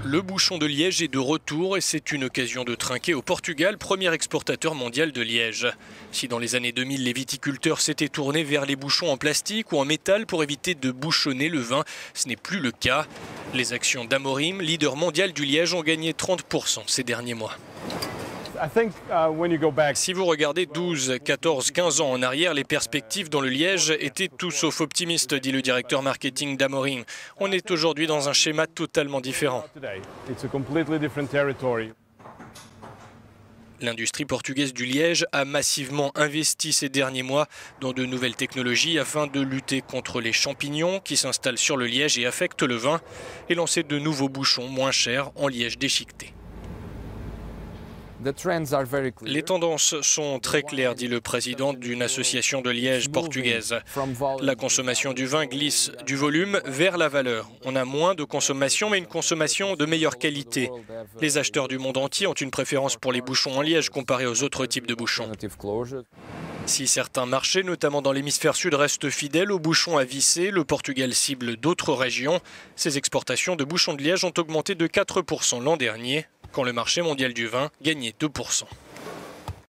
Le bouchon de Liège est de retour et c'est une occasion de trinquer au Portugal, premier exportateur mondial de liège. Si dans les années 2000, les viticulteurs s'étaient tournés vers les bouchons en plastique ou en métal pour éviter de bouchonner le vin, ce n'est plus le cas. Les actions d'Amorim, leader mondial du liège, ont gagné 30% ces derniers mois. Si vous regardez 12, 14, 15 ans en arrière, les perspectives dans le liège étaient tout sauf optimistes, dit le directeur marketing d'Amorim. On est aujourd'hui dans un schéma totalement différent. L'industrie portugaise du liège a massivement investi ces derniers mois dans de nouvelles technologies afin de lutter contre les champignons qui s'installent sur le liège et affectent le vin et lancer de nouveaux bouchons moins chers en liège déchiqueté. Les tendances sont très claires, dit le président d'une association de liège portugaise. La consommation du vin glisse du volume vers la valeur. On a moins de consommation, mais une consommation de meilleure qualité. Les acheteurs du monde entier ont une préférence pour les bouchons en liège comparés aux autres types de bouchons. Si certains marchés, notamment dans l'hémisphère sud, restent fidèles aux bouchons à visser, le Portugal cible d'autres régions. Ses exportations de bouchons de liège ont augmenté de 4% l'an dernier, quand le marché mondial du vin gagnait 2%.